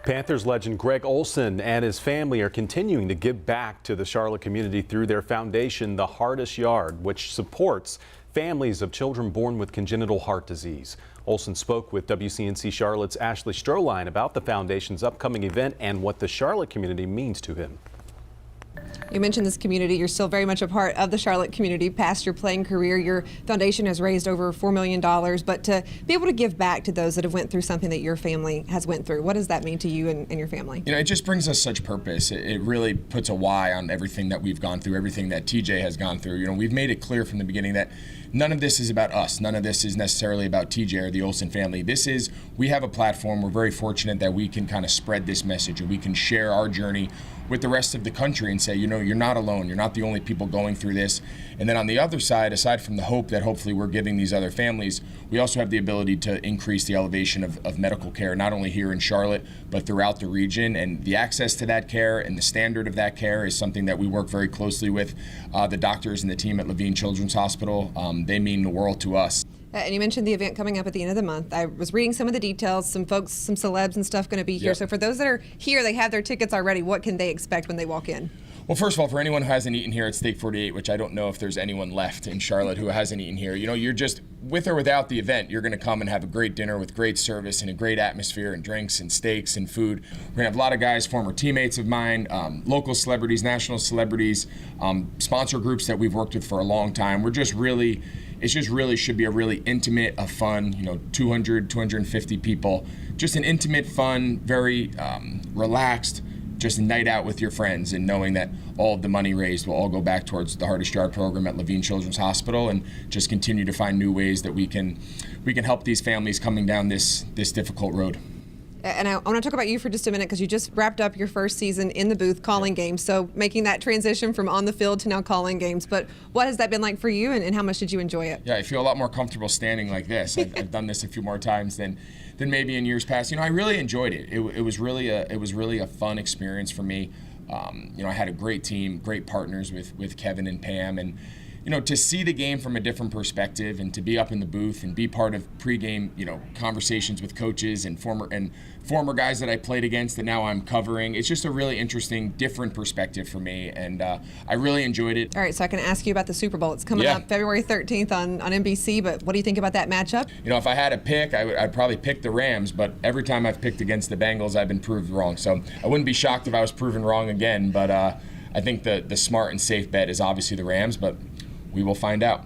Panthers legend Greg Olsen and his family are continuing to give back to the Charlotte community through their foundation, the Heartest Yard, which supports families of children born with congenital heart disease. Olsen spoke with WCNC Charlotte's Ashley Stroehlein about the foundation's upcoming event and what the Charlotte community means to him. You mentioned this community. You're still very much a part of the Charlotte community past your playing career. Your foundation has raised over $4 million, but to be able to give back to those that have went through something that your family has went through, what does that mean to you and your family? You know, it just brings us such purpose. It really puts a why on everything that we've gone through, everything that TJ has gone through. You know, we've made it clear from the beginning that none of this is about us. None of this is necessarily about TJ or the Olsen family. We have a platform. We're very fortunate that we can kind of spread this message and we can share our journey with the rest of the country and say, you know, you're not alone. You're not the only people going through this. And then on the other side, aside from the hope that hopefully we're giving these other families, we also have the ability to increase the elevation of medical care, not only here in Charlotte, but throughout the region. And the access to that care and the standard of that care is something that we work very closely with the doctors and the team at Levine Children's Hospital. They mean the world to us. And you mentioned the event coming up at the end of the month. I was reading some of the details, some folks, some celebs and stuff going to be here. Yep. So for those that are here, they have their tickets already. What can they expect when they walk in? Well, first of all, for anyone who hasn't eaten here at Steak 48, which I don't know if there's anyone left in Charlotte who hasn't eaten here, you know, you're just, with or without the event, you're going to come and have a great dinner with great service and a great atmosphere and drinks and steaks and food. We're going to have a lot of guys, former teammates of mine, local celebrities, national celebrities, sponsor groups that we've worked with for a long time. It just really should be a really intimate, a fun, you know, 200, 250 people. Just an intimate, fun, very relaxed, just a night out with your friends, and knowing that all of the money raised will all go back towards the Heartest Yard program at Levine Children's Hospital, and just continue to find new ways that we can help these families coming down this difficult road. And I want to talk about you for just a minute, because you just wrapped up your first season in the booth calling games. So making that transition from on the field to now calling games. But what has that been like for you, and how much did you enjoy it? Yeah, I feel a lot more comfortable standing like this. I've done this a few more times than maybe in years past. You know, I really enjoyed it. It was really a fun experience for me. You know, I had a great team, great partners with Kevin and Pam, and you know, to see the game from a different perspective and to be up in the booth and be part of pregame, you know, conversations with coaches and former guys that I played against that now I'm covering. It's just a really interesting, different perspective for me, and I really enjoyed it. All right, so I can ask you about the Super Bowl. It's coming up February 13th on NBC, but what do you think about that matchup? You know, if I had a pick, I'd probably pick the Rams, but every time I've picked against the Bengals, I've been proved wrong. So I wouldn't be shocked if I was proven wrong again, but I think the smart and safe bet is obviously the Rams, but we will find out.